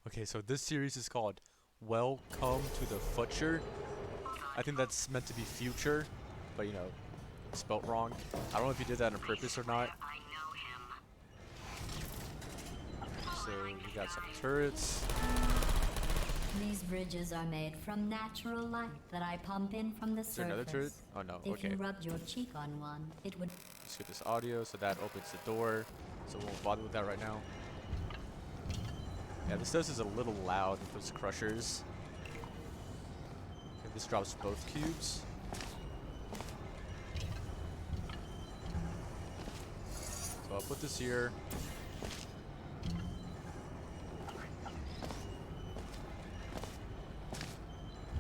Okay, so this series is called Welcome to the Futcher. I think that's meant to be future, but you know, spelt wrong. I don't know if you did that on purpose or not. So we got some turrets. These bridges are made from natural light that I pump in from the surface. Is there another turret? Oh no, If okay. you rubbed your cheek on one, it would... Let's get this audio, so that opens the door. So we won't bother with that right now. Yeah, this does is a little loud with those crushers. Okay, this drops both cubes. So I'll put this here.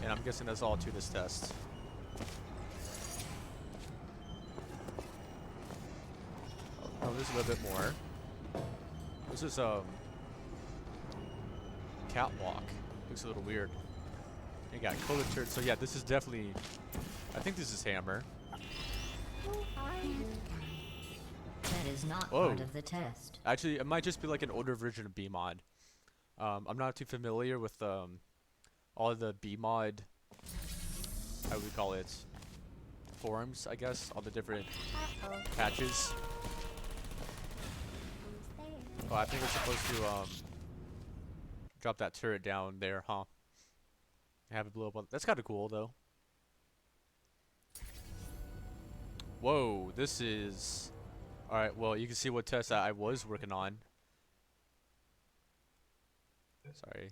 And I'm guessing that's all to this test. Oh, there's a little bit more. This is catwalk. Looks a little weird. You got colored turrets. So yeah, this is definitely. I think this is hammer. That is not Whoa. part of the test. Actually, it might just be like an older version of BMod. I'm not too familiar with all of the BMod. How would we call it? Forums, I guess. All the different patches. Oh, I think we're supposed to drop that turret down there, huh? Have it blow up. That's kind of cool, though. Whoa, this is... Alright, well, you can see what test I was working on. Sorry.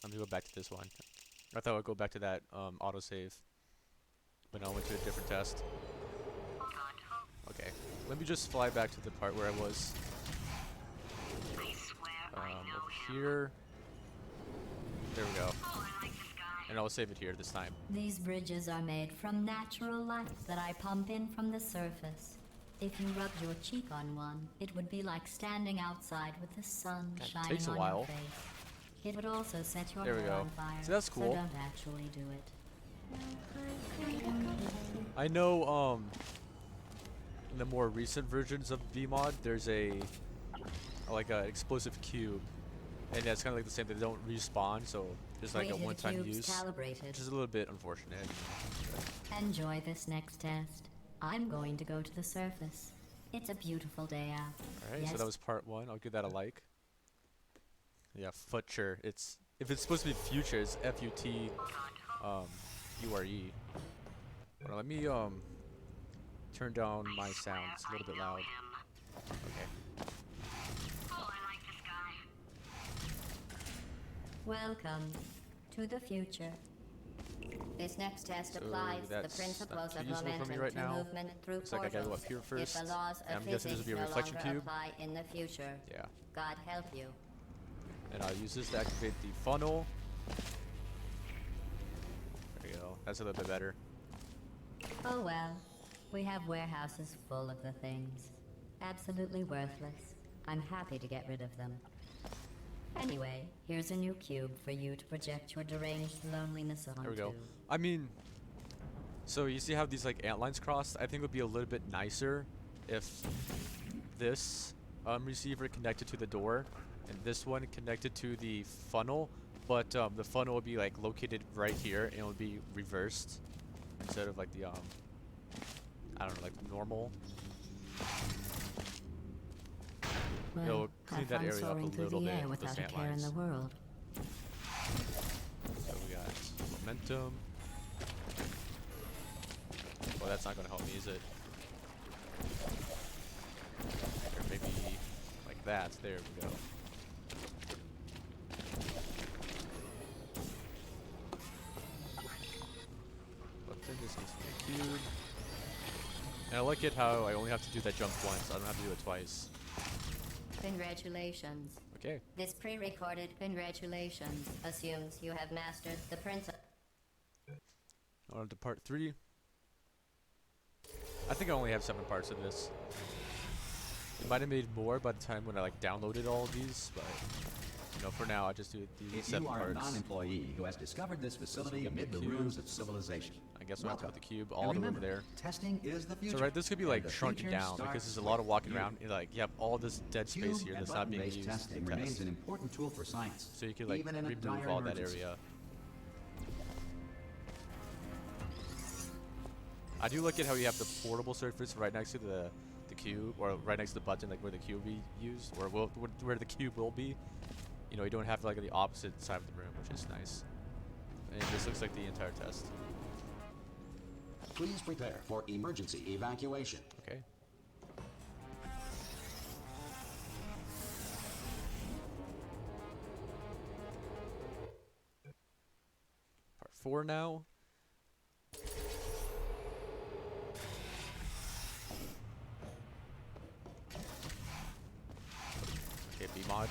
Let me go back to this one. I thought I'd go back to that autosave. But no, I went to a different test. Okay, let me just fly back to the part where I was. Over here. There we go. And I'll save it here this time. These bridges are made from natural light that I pump in from the surface. If you rubbed your cheek on one, it would be like standing outside with the sun shining takes a on while. your face. It would also set your There we hair go. on fire. So that's cool. So don't actually do it. I know in the more recent versions of VMod there's a like a explosive cube, and that's kind of like the same. They don't respawn, so just like a one-time use, calibrated. which is a little bit unfortunate. Enjoy this next test. I'm going to go to the surface. It's a beautiful day out. Alright, Yes. so that was part one. I'll give that a like. Yeah, futcher. It's if it's supposed to be future, it's F-U-T U-R-E. Hold on, let me turn down my sound. It's a little bit loud. Okay. Welcome to the future. This next test So applies the that's principles not of too useful for momentum me right to now. movement through Looks like I gotta go up here portals. first. If the laws And of I'm guessing this physics will be a no reflection longer cube. apply in the future, Yeah. God help you. And I'll use this to activate the funnel. There we go. That's a little bit better. Oh well, we have warehouses full of the things. Absolutely worthless. I'm happy to get rid of them. Anyway, here's a new cube for you to project your deranged loneliness onto. There we go. I mean, so you see how these like ant lines crossed? I think it would be a little bit nicer if this receiver connected to the door and this one connected to the funnel, but the funnel would be like located right here and it would be reversed instead of like the I don't know, like normal. Well, It'll clean have that fun area up a soaring through little the bit air with those without a ant care in lines. the world. So we got momentum. Well, that's not gonna help me, is it? Or maybe like that. There we go. But then this needs to be a cube. And I like it how I only have to do that jump once. I don't have to do it twice. Congratulations. Okay. This pre-recorded congratulations assumes you have mastered the principle. On to part 3. I think I only have 7 parts of this. It might have made more by the time when I like downloaded all of these, but you know, for now I just do these If 7 you are a parts. non-employee who has discovered this facility amid the ruins of civilization, I guess we'll have to put the cube And all the way over remember, there. Testing is the future. So right, this could be and like the shrunken future down because starts there's a lot of with walking you. around. Like you have all this dead space Cube here and that's not being button-based used to testing remains test. an important tool for science. So you could like even in a remove dire all that emergency. area. I do look at how you have the portable surface right next to the cube, or right next to the button, like where the cube be used, or where the cube will be. You know, you don't have like the opposite side of the room, which is nice. And this looks like the entire test. Please prepare for emergency evacuation. Okay. Part 4 now. Okay, B-mod.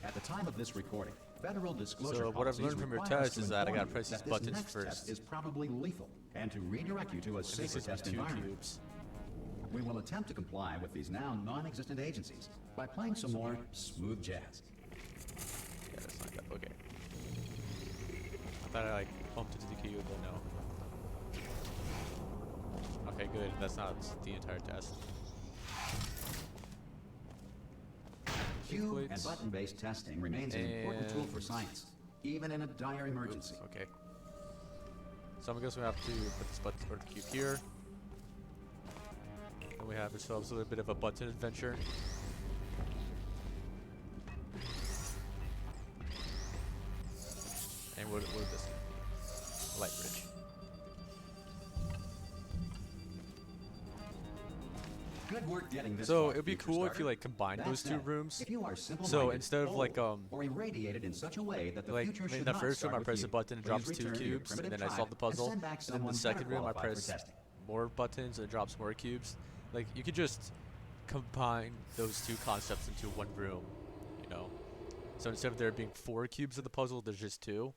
At the time of this recording, federal disclosure So what I've policies learned from your require us test to is that I gotta inform you press these that this buttons next first. test is probably lethal, and to redirect you to a And this safer is test 2 environment. cubes. We will attempt to comply with these now non-existent agencies by playing some more smooth jazz. Yeah, that's not good. Okay. I thought I like bumped into the cube, but no. Okay, good. That's not the entire test. Cube and Plates. button-based testing remains an important tool for And- science, even in a dire emergency. Oops, okay. So I guess we have to put this button or the cube here. And we have ourselves a little bit of a button adventure. And what is this? Light bridge. Good work getting this So far, it'd be future cool if starter. you like combined That those two said, rooms. If you are simple-minded, So instead of like old, or irradiated in such a way that the like future in should the not first room start I with press you, a button and please drops 2 return to your cubes, and primitive then I solve the tribe and puzzle. send back And then the someone second better room I qualified for press testing. more buttons and it drops more cubes. Like you could just combine those two concepts into one room, you know. So instead of there being 4 cubes of the puzzle, there's just 2.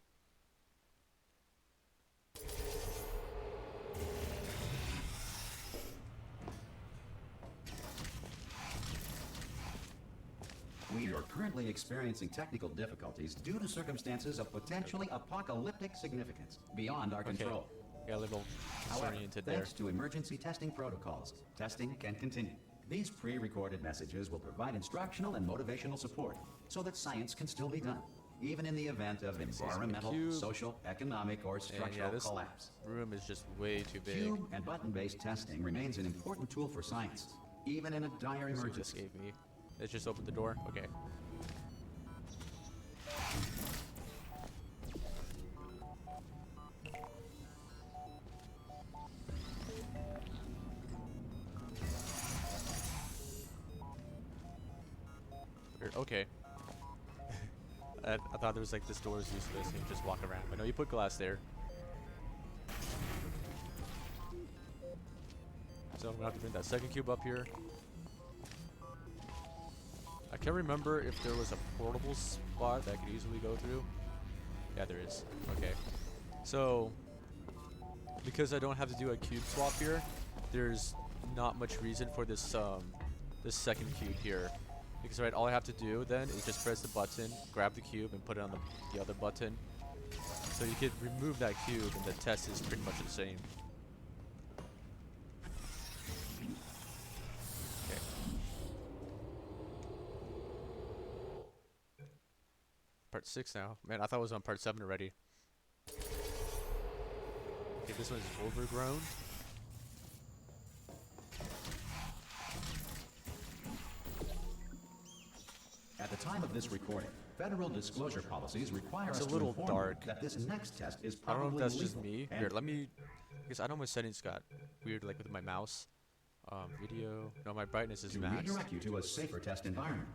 We are currently experiencing technical difficulties due to circumstances of potentially apocalyptic significance beyond our Okay. control. Got a little However, disoriented there. thanks to emergency testing protocols, testing can continue. These pre-recorded messages will provide instructional and motivational support so that science can still be done, even in the event of environmental, cube. social, economic, or And structural yeah, this collapse. room is just way too big. Cube and button-based testing remains an important tool for science, even in a dire Let's see what this emergency. gave me. Let's just open the door. Okay. Okay. I thought there was like this door is useless and you just walk around. But no, you put glass there. So I'm gonna have to bring that second cube up here. I can't remember if there was a portable spot that I could easily go through. Yeah, there is. Okay. So, because I don't have to do a cube swap here, there's not much reason for this this second cube here. Because right, all I have to do then is just press the button, grab the cube, and put it on the other button. So you could remove that cube, and the test is pretty much the same. Okay. Part 6 now. Man, I thought it was on part 7 already. Okay, this one's overgrown. At the time of this recording, federal disclosure policies require It's us a to little inform dark. you that this next test is I don't know probably if that's just lethal me. and Here, let me. Because I know my settings got weird, like with my mouse. Video. No, my brightness is to maxed. redirect you to a safer test environment.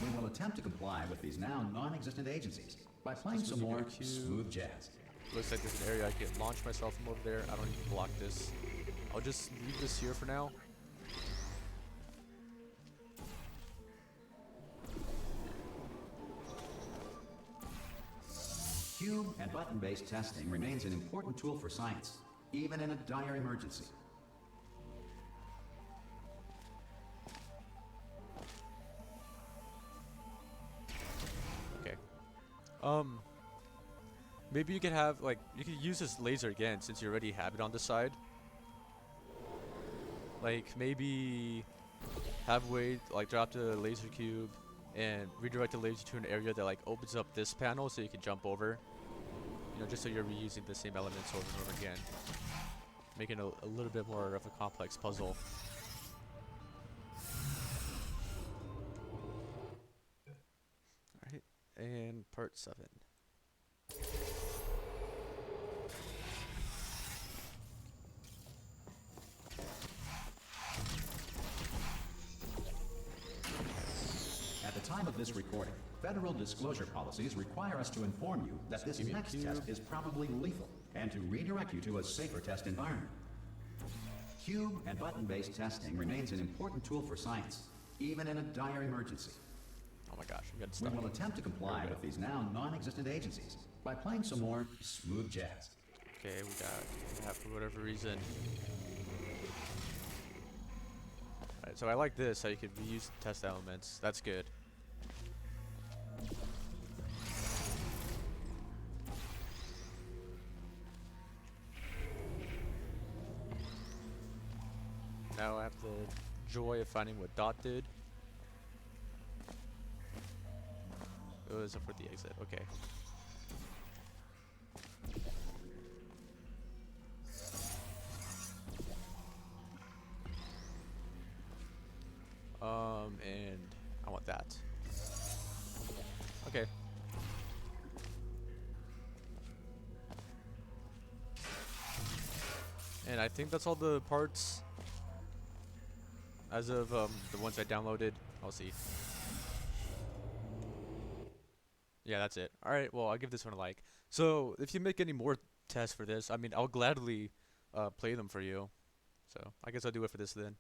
We will attempt to comply with these now non-existent agencies by playing some more cube. smooth jazz. Looks like there's an area I can launch myself from over there. I don't need to block this. I'll just leave this here for now. Cube and button-based testing remains an important tool for science, even in a dire emergency. Okay. Maybe you could have like you could use this laser again since you already have it on the side. Like maybe halfway like drop the laser cube and redirect the laser to an area that like opens up this panel so you can jump over. You know, just so you're reusing the same elements over and over again, making a little bit more of a complex puzzle. All right, and part 7. At the time of this recording, federal disclosure policies require us to inform you that this Give me a next cube. test is probably lethal and to redirect you to a safer test environment. Cube and button-based testing remains an important tool for science, even in a dire emergency. Oh my gosh, I'm getting We stuck. will attempt to comply with these now non-existent agencies by playing some more smooth jazz. Okay, we got that for whatever reason. Alright, so I like this, how you could reuse the test elements. That's good. Now I have the joy of finding what Dot did. It was for the exit, okay. And I want that. Okay. And I think that's all the parts as of the ones I downloaded. I'll see. Yeah, that's it. Alright, well, I'll give this one a like. So, if you make any more tests for this, I mean, I'll gladly play them for you. So, I guess I'll do it for this then.